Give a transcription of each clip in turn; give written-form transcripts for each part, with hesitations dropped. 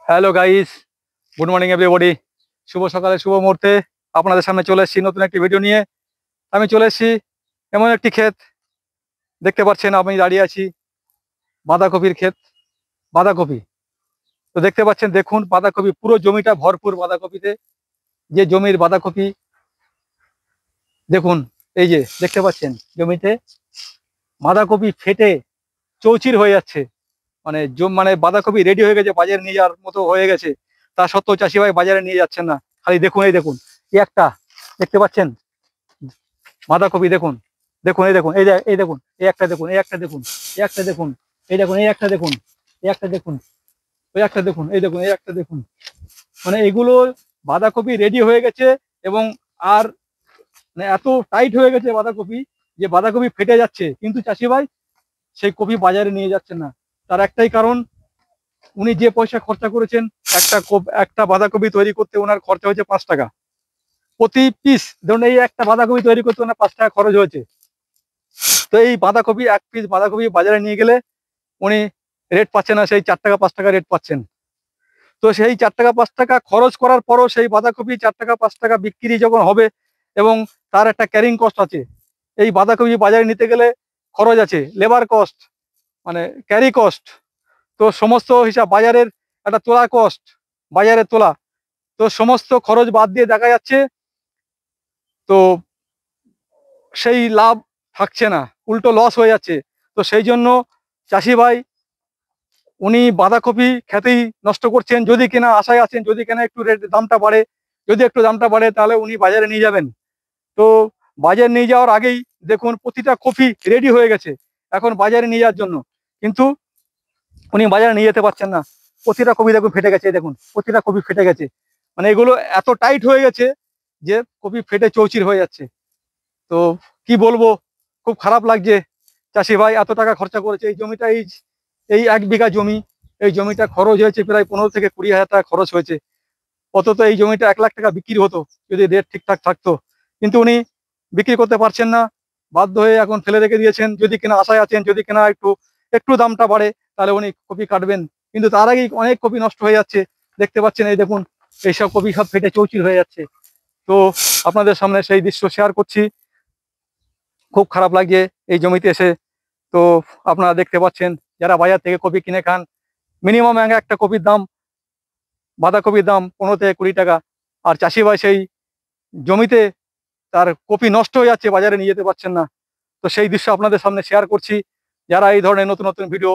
Hello guys, good morning everybody. শুভ সকালে শুভ মুহূর্তে আপনাদের সামনে চলে এসেছি নতুন একটি ভিডিও নিয়ে। আমি চলে এসেছি এমন একটি ক্ষেত, দেখতে পাচ্ছেন আমি দাঁড়িয়ে আছি, বাঁধাকপির ক্ষেত। বাঁধাকপি তো দেখতে পাচ্ছেন, দেখুন বাঁধাকপি, পুরো জমিটা ভরপুর বাঁধাকপিতে। যে জমির বাঁধাকপি দেখুন, এই যে দেখতে পাচ্ছেন জমিতে বাঁধাকপি ফেটে চৌচির হয়ে যাচ্ছে। মানে বাঁধাকপি রেডি হয়ে গেছে, বাজারে নিয়ে যাওয়ার মতো হয়ে গেছে। তা সত্ত্বেও চাষি ভাই বাজারে নিয়ে যাচ্ছেন না। খালি দেখুন, এই দেখুন, এই একটা দেখতে পাচ্ছেন বাঁধাকপি, দেখুন দেখুন, এই দেখুন, এই দেখুন, এই একটা দেখুন, এই একটা দেখুন, এই একটা দেখুন, এই দেখুন, এই একটা দেখুন, এই একটা দেখুন, ওই একটা দেখুন, এই দেখুন, এই একটা দেখুন। মানে এগুলো বাঁধাকপি রেডি হয়ে গেছে এবং আর মানে এত টাইট হয়ে গেছে বাঁধাকপি, যে বাঁধাকপি ফেটে যাচ্ছে, কিন্তু চাষি ভাই সেই কপি বাজারে নিয়ে যাচ্ছেন না। তার একটাই কারণ, উনি যে পয়সা খরচা করেছেন, একটা বাঁধাকপি তৈরি করতে ওনার খরচা হয়েছে 5 টাকা প্রতি পিস। ধরুন এই একটা বাঁধাকপি তৈরি করতে ওনার 5 টাকা খরচ হয়েছে। তো এই বাঁধাকপি, এক পিস বাঁধাকপি বাজারে নিয়ে গেলে উনি রেট পাচ্ছেন না, সেই 4 টাকা 5 টাকা রেট পাচ্ছেন। তো সেই 4 টাকা 5 টাকা খরচ করার পরও সেই বাঁধাকপি 4 টাকা 5 টাকা বিক্রি যখন হবে, এবং তার একটা ক্যারিং কস্ট আছে। এই বাঁধাকপি বাজারে নিতে গেলে খরচ আছে, লেবার কস্ট, মানে ক্যারি কস্ট। তো সমস্ত হিসাব, বাজারের একটা তোলা কস্ট, বাজারে তোলা, তো সমস্ত খরচ বাদ দিয়ে দেখা যাচ্ছে তো সেই লাভ থাকছে না, উল্টো লস হয়ে যাচ্ছে। তো সেই জন্য চাষি ভাই উনি বাঁধাকপি খেতেই নষ্ট করছেন। যদি কিনা আশায় আছেন, যদি কিনা একটু দামটা বাড়ে, যদি একটু দামটা বাড়ে তাহলে উনি বাজারে নিয়ে যাবেন। তো বাজারে নিয়ে যাওয়ার আগেই দেখুন প্রতিটা কপি রেডি হয়ে গেছে এখন বাজারে নিয়ে যাওয়ার জন্য, কিন্তু উনি বাজারে নিয়ে যেতে পারছেন না। প্রতিটা কপি দেখুন ফেটে গেছে, দেখুন প্রতিটা কপি ফেটে গেছে। মানে এগুলো এত টাইট হয়ে গেছে যে কপি ফেটে চৌচির হয়ে যাচ্ছে। তো কি বলবো, খুব খারাপ লাগছে। চাষি ভাই এত টাকা খরচা করেছে এই জমিটা, এই এই 1 বিঘা জমি, এই জমিটা খরচ হয়েছে প্রায় 15 থেকে 20 হাজার টাকা খরচ হয়েছে। অন্তত এই জমিটা 1 লাখ টাকা বিক্রি হতো যদি রেট ঠিকঠাক থাকতো, কিন্তু উনি বিক্রি করতে পারছেন না, বাধ্য হয়ে এখন ফেলে রেখে দিয়েছেন। যদি কিনা আশায় আছেন, যদি কিনা একটু একটু দামটা বাড়ে তাহলে উনি কপি কাটবেন, কিন্তু তার আগেই অনেক কপি নষ্ট হয়ে যাচ্ছে। দেখতে পাচ্ছেন, এই দেখুন এইসব কপি সব ফেটে চৌচির হয়ে যাচ্ছে। তো আপনাদের সামনে সেই দৃশ্য শেয়ার করছি, খুব খারাপ লাগছে এই জমিতে এসে। তো আপনারা দেখতে পাচ্ছেন, যারা বাজার থেকে কপি কিনে খান, মিনিমাম একটা কপির দাম, বাঁধাকপির দাম 15 থেকে 20 টাকা। আর চাষি ভাই সেই জমিতে তার কপি নষ্ট হয়ে যাচ্ছে, বাজারে নিয়ে যেতে পারছেন না। তো সেই দৃশ্য আপনাদের সামনে শেয়ার করছি। যারা এই ধরনের নতুন নতুন ভিডিও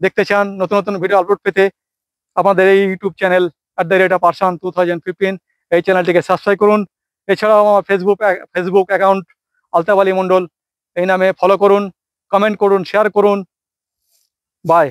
দেখতে চান, নতুন নতুন ভিডিও আপলোড পেতে, আমাদের এই ইউটিউব চ্যানেল @Arshan2015 এই চ্যানেলটিকে সাবস্ক্রাইব করুন। এছাড়াও আমার ফেসবুক অ্যাকাউন্ট আলতাফ আলী মন্ডল এই নামে ফলো করুন, কমেন্ট করুন, শেয়ার করুন। বাই।